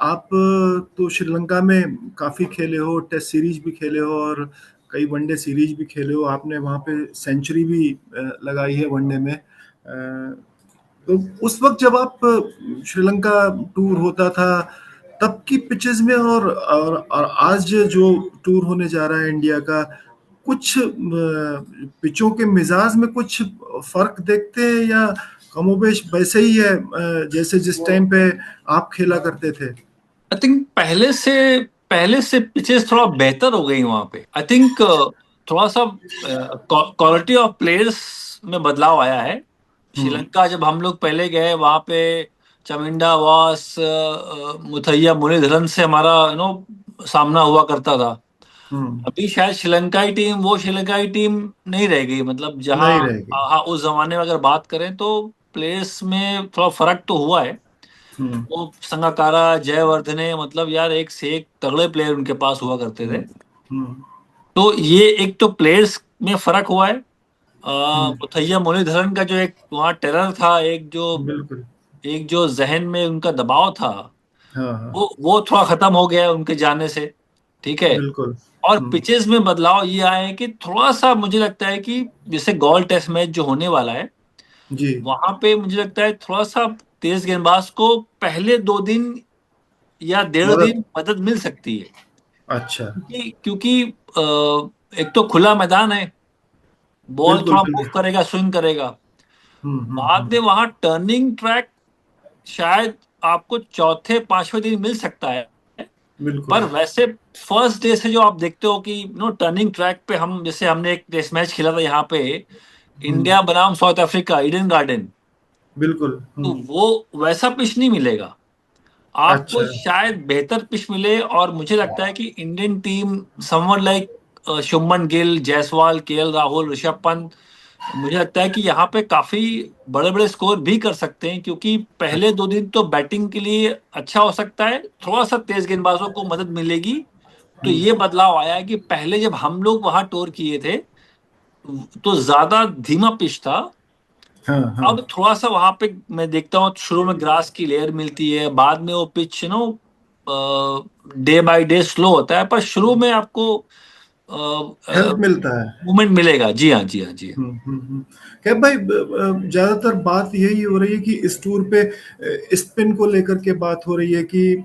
आप तो श्रीलंका में काफी खेले हो, टेस्ट सीरीज भी खेले हो और कई वनडे सीरीज भी खेले हो। आपने वहां पे सेंचुरी भी लगाई है वनडे में। तो उस वक्त जब आप श्रीलंका टूर होता था तब की पिचेस में और आज जो टूर होने जा रहा है इंडिया का, कुछ पिचों के मिजाज में कुछ फर्क देखते हैं या कमोबेश वैसे ही है जैसे जिस टाइम पे आप खेला करते थे? आई थिंक पहले से पिचेस थोड़ा बेहतर हो गई वहां पे। आई थिंक थोड़ा सा क्वालिटी ऑफ प्लेयर्स में बदलाव आया है। हम्म। श्रीलंका जब हम लोग पहले गए वहां पे चमिंडा वास, मुथैया मुरलीधरन से हमारा सामना हुआ करता था। हम्म। अभी शायद श्रीलंकाई टीम वो श्रीलंकाई टीम नहीं रह गई। मतलब जहाँ नहीं रहेगी। हाँ, उस जमाने में अगर बात करें तो प्लेयर्स में थोड़ा फर्क तो हुआ है। हम्म। वो संगाकारा, जयवर्धने, मतलब यार एक से एक तगड़े प्लेयर उनके पास हुआ करते थे। हम्म। हम्म। तो ये एक तो प्लेयर्स में फर्क हुआ है। हम्म। मुथैया मुरलीधरन का जो एक वहाँ टेरर था, बिल्कुल। एक जो जहन में उनका दबाव था, हाँ हाँ। वो थोड़ा खत्म हो गया है उनके जाने से। ठीक है। बिल्कुल। और हम्म। पिचेस में बदलाव ये आए हैं कि थोड़ा सा मुझे लगता है कि जैसे गोल टेस्ट मैच जो होने वाला है, जी। वहां पे मुझे लगता है थोड़ा सा तेज गेंदबाज को पहले 2 दिन या डेढ़ मदद। दिन मदद मिल सकती है। अच्छा। क्योंकि एक तो खुला मैदान है, बॉल बिल्कुल थोड़ा मूव बिल्कुल। करेगा, स्विंग करेगा। बाद हम्म। में वहां टर्निंग ट्रैक शायद आपको चौथे पांचवें दिन मिल सकता है। पर बिल्कुल। वैसे फर्स्ट डे से जो आप देखते हो कि टर्निंग ट्रैक पे हम, जैसे हमने एक टेस्ट मैच खेला था यहाँ पे, हम्म। इंडिया बनाम साउथ अफ्रीका, ईडन गार्डन। बिल्कुल। तो हम्म। वो वैसा पिच नहीं मिलेगा आपको, अच्छा। शायद बेहतर पिच मिले। और मुझे लगता है कि Indian team someone like Shubman Gill, Jaiswal, KL Rahul, Rishabh Pant, मुझे लगता है कि यहाँ पे काफी बड़े बड़े स्कोर भी कर सकते हैं। क्योंकि पहले 2 दिन तो बैटिंग के लिए अच्छा हो सकता है, थोड़ा सा तेज गेंदबाजों को मदद मिलेगी। तो हम्म। ये बदलाव आया है कि पहले जब हम लोग वहां टूर किए थे तो ज्यादा धीमा पिच था। हाँ हाँ। अब थोड़ा सा वहां पे मैं देखता हूँ शुरू में ग्रास की लेयर मिलती है, बाद में वो pitch day by day slow होता है, पर शुरू में आपको हेल्प मिलता है। मूवमेंट मिलेगा। जी हाँ, जी हाँ, जी हाँ। क्या भाई, ज्यादातर बात यही हो रही है कि इस टूर पे स्पिन को लेकर के बात हो रही है कि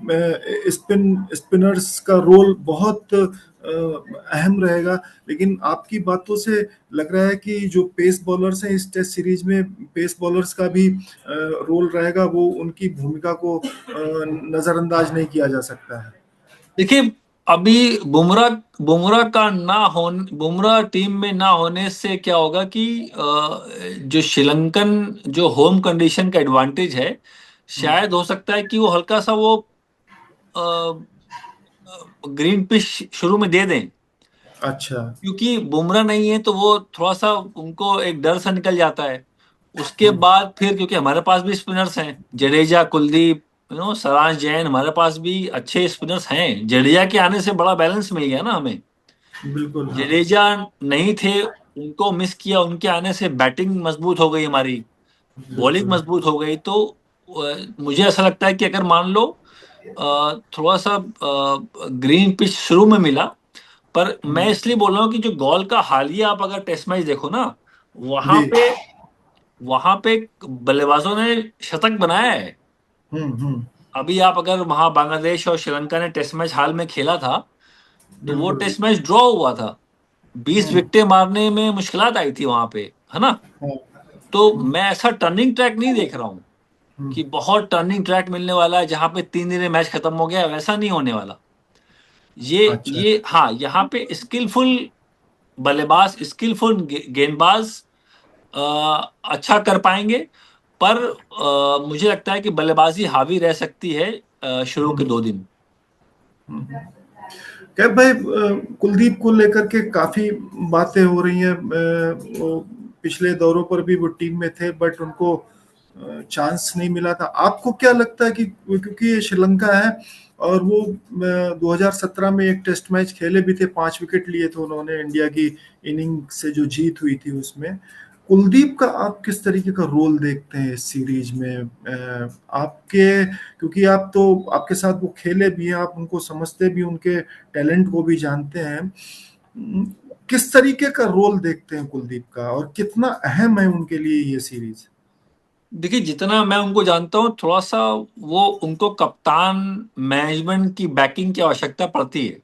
स्पिनर्स का रोल बहुत अहम रहेगा। लेकिन आपकी बातों से लग रहा है कि जो पेस बॉलर्स हैं इस टेस्ट सीरीज में, पेस बॉलर्स का भी रोल रहेगा, वो उनकी भूमिका को नजरअंदाज नहीं किया जा सकता है। देखिए, अभी बुमराह बुमराह का ना होने बुमराह टीम में ना होने से क्या होगा कि जो श्रीलंकन जो होम कंडीशन का एडवांटेज है, हम्म। शायद हो सकता है कि वो हल्का सा वो ग्रीन पिच शुरू में दे दें। अच्छा। क्योंकि बुमराह नहीं है तो वो थोड़ा सा उनको एक डर सा निकल जाता है। उसके हम्म। बाद फिर क्योंकि हमारे पास भी स्पिनर्स हैं, जडेजा, कुलदीप, सराज जैन, हमारे पास भी अच्छे स्पिनर्स हैं। जडेजा के आने से बड़ा बैलेंस मिल गया ना हमें। बिल्कुल हाँ। जडेजा नहीं थे, उनको मिस किया, उनके आने से बैटिंग मजबूत हो गई हमारी, बॉलिंग बिल्कुल। मजबूत हो गई। तो मुझे ऐसा लगता है कि अगर मान लो थोड़ा सा ग्रीन पिच शुरू में मिला। पर मैं हम्म। इसलिए बोल रहा हूँ कि जो गॉल का हालिया आप अगर टेस्ट मैच देखो ना, वहां जी। पे वहां पे बल्लेबाजों ने शतक बनाया है। हम्म। अभी आप अगर वहां बांग्लादेश और श्रीलंका ने टेस्ट मैच हाल में खेला था, तो वो बिल्कुल। टेस्ट मैच ड्रॉ हुआ था। 20 विकेटें मारने में मुश्किलात आई थी वहां पे, है ना। हाँ। तो मैं ऐसा टर्निंग ट्रैक नहीं देख रहा हूँ हम्म। कि बहुत टर्निंग ट्रैक मिलने वाला है जहां पे 3 दिन में मैच खत्म हो गया, वैसा नहीं होने वाला। अच्छा। ये हाँ, यहाँ पे स्किलफुल बल्लेबाज, स्किलफुल गेंदबाज अ, अच्छा कर पाएंगे। पर मुझे लगता है कि बल्लेबाजी हावी रह सकती है शुरू के हम्म। 2 दिन। हम्म। क्या भाई, कुलदीप को लेकर के काफी बातें हो रही हैं। वो पिछले दौरों पर भी वो टीम में थे बट उनको चांस नहीं मिला था। आपको क्या लगता है कि क्योंकि ये श्रीलंका है और वो 2017 में एक टेस्ट मैच खेले भी थे, 5 विकेट लिए थे उन्होंने इंडिया की इनिंग से जो जीत हुई थी उसमें। कुलदीप का आप किस तरीके का रोल देखते हैं इस सीरीज में? आपके, क्योंकि आप तो, आपके साथ वो खेले भी हैं, आप उनको समझते भी, उनके टैलेंट को भी जानते हैं। किस तरीके का रोल देखते हैं कुलदीप का, और कितना अहम है उनके लिए ये सीरीज? देखिए, जितना मैं उनको जानता हूँ, थोड़ा सा वो उनको कप्तान मैनेजमेंट की बैकिंग की आवश्यकता पड़ती है।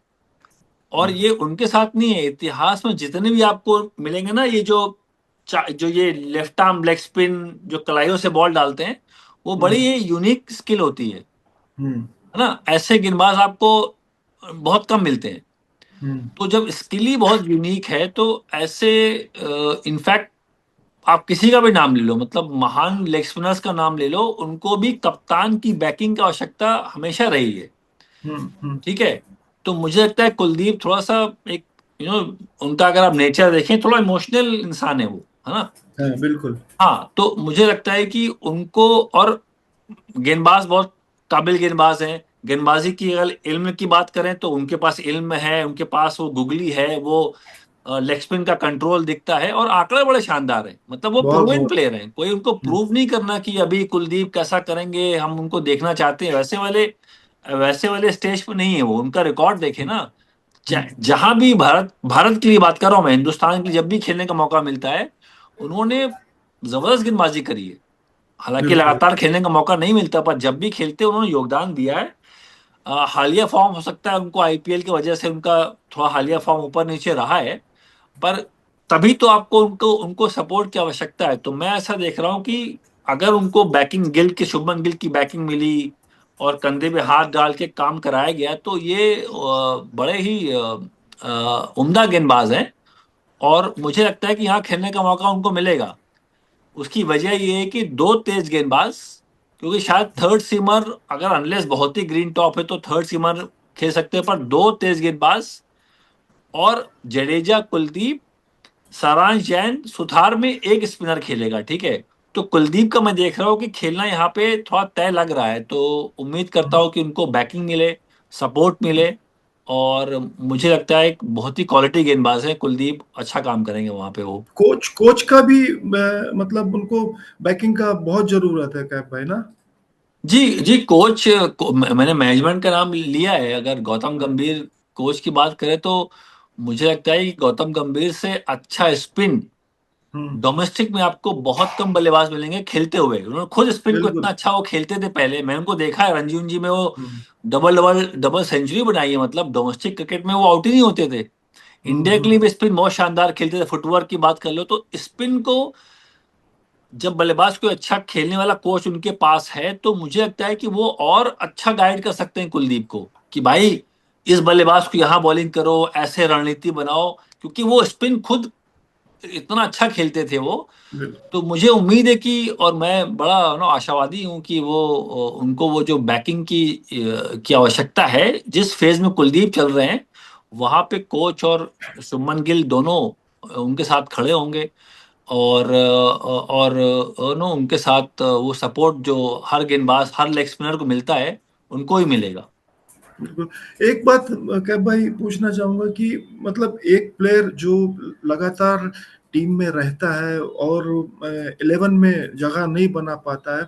और ये उनके साथ नहीं है, इतिहास में जितने भी आपको मिलेंगे ना, ये जो ये लेफ्ट आर्म लेग स्पिन जो कलाइयों से बॉल डालते हैं, वो बड़ी हम्म। ये यूनिक स्किल होती हम्म। है ना। ऐसे गेंदबाज आपको बहुत कम मिलते हैं। हम्म। तो जब स्किल ही बहुत यूनिक है, तो ऐसे इनफैक्ट आप किसी का भी नाम ले लो, मतलब महान लेग स्पिनर्स का नाम ले लो, उनको भी कप्तान की बैकिंग की आवश्यकता हमेशा रही है। हम्म। हम्म। ठीक है। तो मुझे लगता है कुलदीप थोड़ा सा एक यू नो उनका अगर आप नेचर देखें, थोड़ा इमोशनल इंसान है वो, है ना। हाँ, बिल्कुल। हाँ, तो मुझे लगता है कि उनको, और गेंदबाज बहुत काबिल गेंदबाज हैं। गेंदबाजी की अगर इल्म की बात करें, तो उनके पास इल्म है, उनके पास वो गुगली है, वो लेग स्पिन का कंट्रोल दिखता है, और आंकड़े बड़े शानदार हैं। मतलब वो बहुत प्रूवन बहुत। प्लेयर हैं, कोई उनको हम्म। प्रूव नहीं करना कि अभी कुलदीप कैसा करेंगे, हम उनको देखना चाहते हैं, वैसे वाले स्टेज पे नहीं है वो। उनका रिकॉर्ड देखे ना, हम्म। जहां भी भारत भारत के लिए बात कर रहा हूं मैं, हिंदुस्तान के लिए जब भी खेलने का मौका मिलता है, उन्होंने जबरदस्त गेंदबाजी करी है। हालांकि बिल्कुल। लगातार खेलने का मौका नहीं मिलता, पर जब भी खेलते हैं, उन्होंने योगदान दिया है। हालिया फॉर्म हो सकता है उनको आईपीएल की वजह से उनका थोड़ा हालिया फॉर्म ऊपर नीचे रहा है, पर तभी तो आपको उनको उनको सपोर्ट की आवश्यकता है। तो मैं ऐसा देख रहा हूं कि अगर उनको बैकिंग गिल की शुभमन गिल की बैकिंग मिली और कंधे पे हाथ डाल के काम कराया गया, तो ये बड़े ही उम्दा गेंदबाज हैं। और मुझे लगता है कि यहाँ खेलने का मौका उनको मिलेगा। उसकी वजह ये है कि दो तेज गेंदबाज, क्योंकि शायद थर्ड सीमर, अगर अनलेस बहुत ही ग्रीन टॉप है, तो थर्ड सीमर खेल सकते हैं, पर दो तेज गेंदबाज, और जडेजा, कुलदीप, सारांश जैन, सुथार में एक स्पिनर खेलेगा। ठीक है। तो कुलदीप का मैं देख रहा हूँ कि खेलना यहाँ पे थोड़ा तय लग रहा है, तो उम्मीद करता हूँ कि उनको बैकिंग मिले, सपोर्ट मिले। और मुझे लगता है एक बहुत ही क्वालिटी गेंदबाज है कुलदीप, अच्छा काम करेंगे वहां पे वो। कोच कोच का भी मतलब उनको बैकिंग का बहुत जरूरत है, कैप भाई ना? जी जी, मैंने मैनेजमेंट का नाम लिया है। अगर गौतम हाँ। गंभीर कोच की बात करें, तो मुझे लगता है कि गौतम गंभीर से अच्छा स्पिन हम्म। डोमेस्टिक में आपको बहुत कम बल्लेबाज मिलेंगे खेलते हुए। उन्होंने खुद स्पिन को इतना बिल्कुल। अच्छा वो खेलते थे पहले, मैं उनको देखा है रणजी उंजी में, वो हम्म। डबल डबल डबल सेंचुरी बनाई है। मतलब डोमेस्टिक क्रिकेट में वो आउट ही नहीं होते थे। हम्म। इंडिया के लिए हम्म। भी स्पिन बहुत शानदार खेलते थे। फुटवर्क की बात कर लो, तो स्पिन को जब बल्लेबाज कोई अच्छा खेलने वाला कोच उनके पास है, तो मुझे लगता है कि वो और अच्छा गाइड कर सकते हैं कुलदीप को, कि भाई इस बल्लेबाज को यहाँ बॉलिंग करो, ऐसे रणनीति बनाओ, क्योंकि वो स्पिन खुद इतना अच्छा खेलते थे वो। बिल्कुल। तो मुझे उम्मीद है कि, और मैं बड़ा आशावादी हूँ कि वो उनको वो जो बैकिंग की आवश्यकता है, जिस फेज में कुलदीप चल रहे हैं, वहां पे कोच और शुभमन गिल दोनों उनके साथ खड़े होंगे। और नो उनके साथ वो सपोर्ट जो हर गेंदबाज, हर लेग स्पिनर को मिलता है, उनको ही मिलेगा। बिल्कुल। एक बात कैप भाई पूछना चाहूंगा कि मतलब एक प्लेयर जो लगातार टीम में रहता है और 11 में जगह नहीं बना पाता है,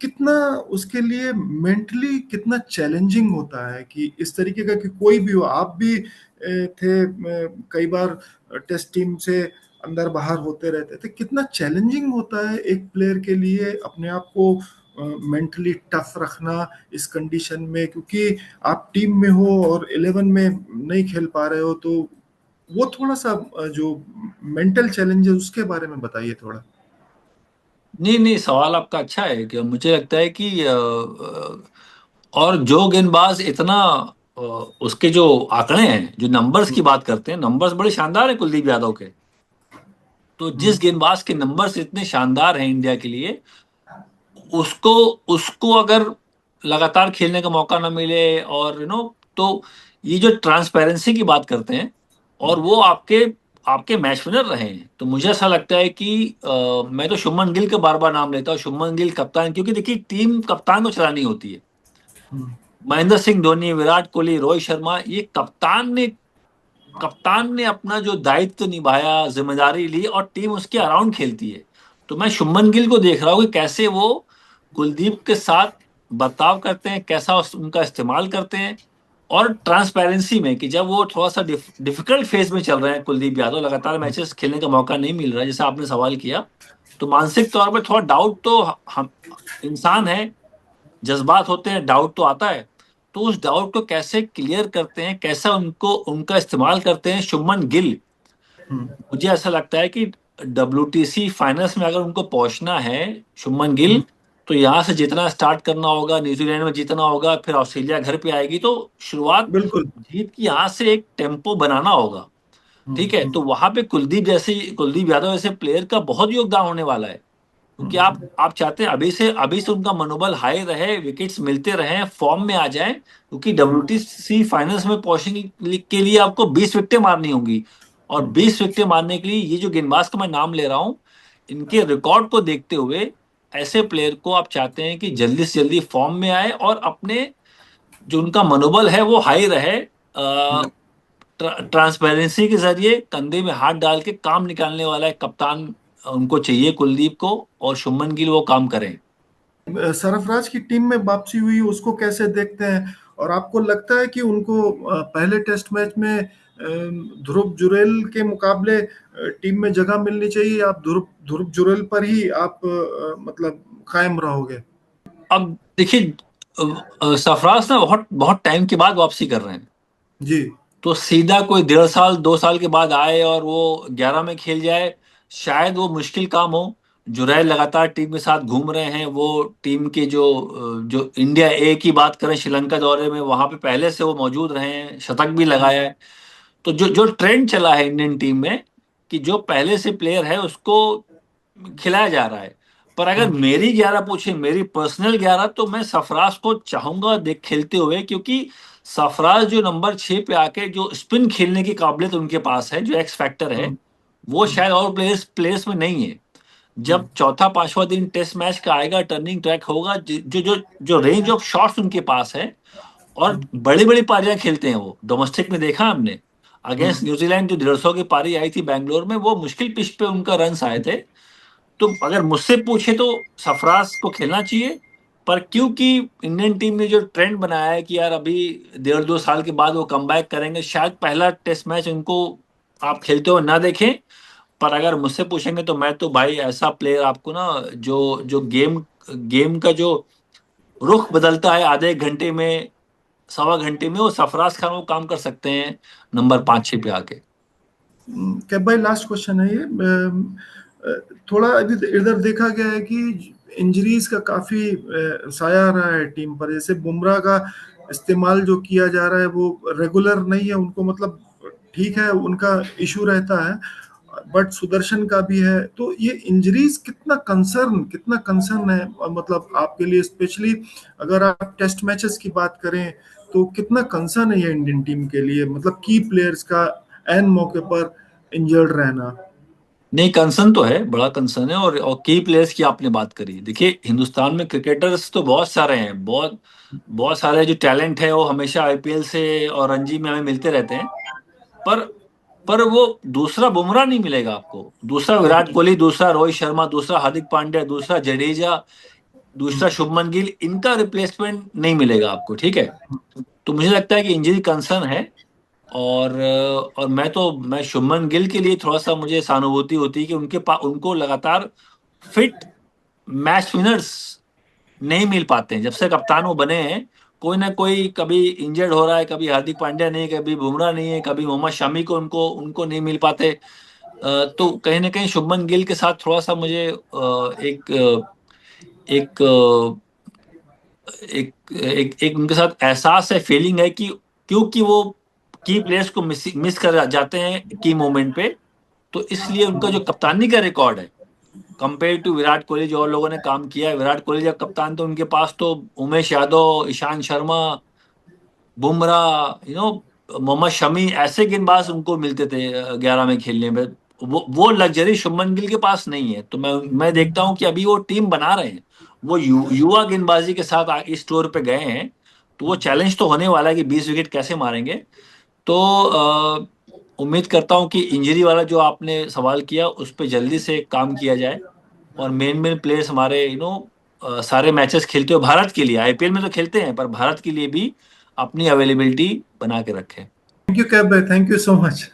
कितना उसके लिए मेंटली कितना चैलेंजिंग होता है कि इस तरीके का, कि कोई भी हो, आप भी थे कई बार टेस्ट टीम से अंदर बाहर होते रहते थे, कितना चैलेंजिंग होता है एक प्लेयर के लिए अपने आप को मेंटली टफ रखना इस कंडीशन में, क्योंकि आप टीम में हो और 11 में नहीं खेल पा रहे हो। तो वो थोड़ा सा जो मेंटल चैलेंज है उसके बारे में बताइए थोड़ा। नहीं नहीं, सवाल आपका अच्छा है। कि मुझे लगता है कि और जो गेंदबाज इतना अ, उसके जो आंकड़े हैं, जो नंबर्स की हम्म। बात करते हैं, नंबर्स बड़े शानदार हैं कुलदीप यादव के। तो जिस हम्म। गेंदबाज के नंबर्स इतने शानदार हैं इंडिया के लिए, उसको उसको अगर लगातार खेलने का मौका ना मिले, और तो ये जो ट्रांसपेरेंसी की बात करते हैं, और वो आपके आपके मैच विनर रहे हैं, तो मुझे ऐसा लगता है कि मैं तो शुभमन गिल का बार बार नाम लेता हूँ। शुभमन गिल कप्तान, क्योंकि देखिए टीम कप्तान को चलानी होती है। हम्म। महेंद्र सिंह धोनी, विराट कोहली, रोहित शर्मा, ये कप्तान ने कप्तान ने अपना जो दायित्व निभाया, जिम्मेदारी ली और टीम उसके अराउंड खेलती है। तो मैं शुभमन गिल को देख रहा हूँ कि कैसे वो कुलदीप के साथ बर्ताव करते हैं, कैसा उनका इस्तेमाल करते हैं। और ट्रांसपेरेंसी में कि जब वो थोड़ा सा डिफिकल्ट फेज में चल रहे हैं, कुलदीप यादव लगातार मैचेस खेलने का मौका नहीं मिल रहा है जैसा आपने सवाल किया, तो मानसिक तौर पर थोड़ा डाउट तो हम इंसान है, जज्बात होते हैं, डाउट तो आता है। तो उस डाउट को कैसे क्लियर करते हैं, कैसा उनको उनका इस्तेमाल करते हैं शुभमन गिल। हम्म, मुझे ऐसा लगता है कि WTC फाइनल्स में अगर उनको पहुंचना है शुभमन गिल, हम्म, तो यहाँ से जितना स्टार्ट करना होगा, न्यूजीलैंड में जीतना होगा, फिर ऑस्ट्रेलिया घर पे आएगी, तो शुरुआत बिल्कुल। जीत की यहाँ से एक टेम्पो बनाना होगा। ठीक है, तो वहां पे कुलदीप यादव जैसे प्लेयर का बहुत योगदान होने वाला है, क्योंकि आप चाहते हैं अभी से उनका मनोबल हाई रहे, विकेट्स मिलते रहे, फॉर्म में आ जाए, क्योंकि WTC फाइनल्स में पहुंचने के लिए आपको 20 विकेटें मारनी होंगी। और 20 विकेटें मारने के लिए ये जो गेंदबाज का मैं नाम ले रहा हूं, इनके रिकॉर्ड को देखते हुए ऐसे प्लेयर को आप चाहते हैं कि जल्दी से जल्दी फॉर्म में आए और अपने जो उनका मनोबल है वो हाई रहे। ट्रांसपेरेंसी के जरिए कंधे में हाथ डाल के काम निकालने वाला एक कप्तान उनको चाहिए कुलदीप को, और शुभमन गिल वो काम करें। सरफराज की टीम में वापसी हुई उसको कैसे देखते हैं? और आपको लगता है कि उनको पहले टेस्ट मैच में ध्रुव जुरैल के मुकाबले टीम में जगह मिलनी चाहिए, आप ध्रुव ध्रुव जुरैल पर ही आप मतलब कायम रहोगे? अब देखिए, सरफराज ना बहुत बहुत टाइम के बाद वापसी कर रहे हैं। जी। तो सीधा कोई 1.5 साल 2 साल के बाद आए और वो 11 में खेल जाए, शायद वो मुश्किल काम हो। जुरैल लगातार टीम के साथ घूम रहे हैं, वो टीम के जो इंडिया ए की बात करें, श्रीलंका दौरे में वहां पे पहले से वो मौजूद रहे हैं, शतक भी लगाया है। तो जो जो ट्रेंड चला है इंडियन टीम में कि जो पहले से प्लेयर है उसको खिलाया जा रहा है। पर अगर हम्म, मेरी 11 पूछे, मेरी पर्सनल 11, तो मैं सरफराज को चाहूंगा देख खेलते हुए, क्योंकि सरफराज जो नंबर 6 पे आके जो स्पिन खेलने की काबिलियत उनके पास है, जो एक्स फैक्टर है, हम्म, वो हम्म, शायद और प्लेयर्स प्लेयर्स में नहीं है। हम्म, जब चौथा पांचवा दिन टेस्ट मैच का आएगा, टर्निंग ट्रैक होगा, जो जो जो रेंज ऑफ शॉट्स उनके पास है, और हम्म, बड़ी बड़ी पारियां खेलते हैं वो, डोमेस्टिक में देखा हमने अगेंस्ट हम्म, न्यूजीलैंड, जो 150 की पारी आई थी बैंगलोर में, वो मुश्किल पिच पे उनका रन आए थे। तो अगर मुझसे पूछे तो सरफराज को खेलना चाहिए। पर क्योंकि इंडियन टीम ने जो ट्रेंड बनाया है कि यार अभी 1.5 2 साल के बाद वो कमबैक करेंगे, शायद पहला टेस्ट मैच उनको आप खेलते हुए ना देखें। पर अगर मुझसे पूछेंगे तो मैं तो भाई ऐसा प्लेयर आपको ना, जो जो गेम गेम का जो रुख बदलता है आधे एक घंटे में, 1.25 घंटे में, वो सरफराज खान वो काम कर सकते हैं नंबर 5 6 पे आके। कैब भाई, लास्ट क्वेश्चन है ये। थोड़ा अभी इधर देखा गया है कि इंजरीज का काफी साया रहा है टीम पर। जैसे बुमराह का इस्तेमाल जो किया जा रहा है वो रेगुलर नहीं है, उनको मतलब ठीक है, उनका इशू रहता है, बट सुदर्शन का भी है। तो ये इंजरीज कितना कंसर्न है, मतलब आपके लिए स्पेशली अगर आप टेस्ट मैचेस की बात करें, तो कितना कंसर्न है ये इंडियन टीम के लिए, मतलब की प्लेयर्स का एन मौके पर इंजर्ड रहना? नहीं, कंसर्न तो है, बड़ा कंसर्न है। और की प्लेयर्स की आपने बात करी, देखिए हिंदुस्तान में क्रिकेटर्स तो बहुत सारे हैं, बहुत बहुत सारे जो टैलेंट है वो हमेशा IPL से और रणजी में हमें मिलते रहते हैं। पर पर वो दूसरा बुमराह नहीं मिलेगा आपको, दूसरा विराट कोहली, दूसरा रोहित शर्मा, दूसरा हार्दिक पांड्या, दूसरा जडेजा, दूसरा शुभमन गिल, इनका रिप्लेसमेंट नहीं मिलेगा आपको। ठीक है, तो मुझे लगता है कि इंजरी कंसर्न है। और मैं शुभमन गिल के लिए थोड़ा सा मुझे सहानुभूति होती है कि उनको लगातार फिट मैच विनर्स नहीं मिल पाते हैं। जब से कप्तान वो बने हैं, कोई ना कोई कभी इंजर्ड हो रहा है, कभी हार्दिक पांड्या नहीं, कभी बुमराह नहीं है, कभी मोहम्मद शमी को उनको उनको नहीं मिल पाते। तो कहीं ना कहीं शुभमन गिल के साथ थोड़ा सा मुझे एक एक उनके साथ एहसास है, फीलिंग है कि क्योंकि वो की प्लेयर्स को मिस मिस कर जाते हैं की मोमेंट पे, तो इसलिए उनका जो कप्तानी का रिकॉर्ड है कंपेयर टू विराट कोहली, जो और लोगों ने काम किया है, विराट कोहली जब कप्तान तो उनके पास तो उमेश यादव, ईशांत शर्मा, बुमराह, मोहम्मद शमी, ऐसे गेंदबाज उनको मिलते थे 11 में खेलने में। वो लग्जरी शुभमन गिल के पास नहीं है। तो मैं देखता हूं कि अभी वो टीम बना रहे हैं, वो युवा गेंदबाजी के साथ इस टूर पे गए हैं। तो वो चैलेंज तो होने वाला है कि 20 विकेट कैसे मारेंगे। तो उम्मीद करता हूँ कि इंजरी वाला जो आपने सवाल किया उस पे जल्दी से काम किया जाए और मेन प्लेयर्स हमारे सारे मैचेस खेलते हो भारत के लिए, आईपीएल में तो खेलते हैं पर भारत के लिए भी अपनी अवेलेबिलिटी बना के रखें। थैंक यू कैब भाई, थैंक यू सो मच।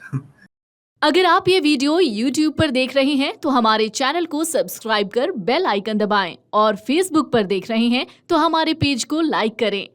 अगर आप ये वीडियो YouTube पर देख रहे हैं तो हमारे चैनल को सब्सक्राइब कर बेल आइकन दबाएं और Facebook पर देख रहे हैं तो हमारे पेज को लाइक करें।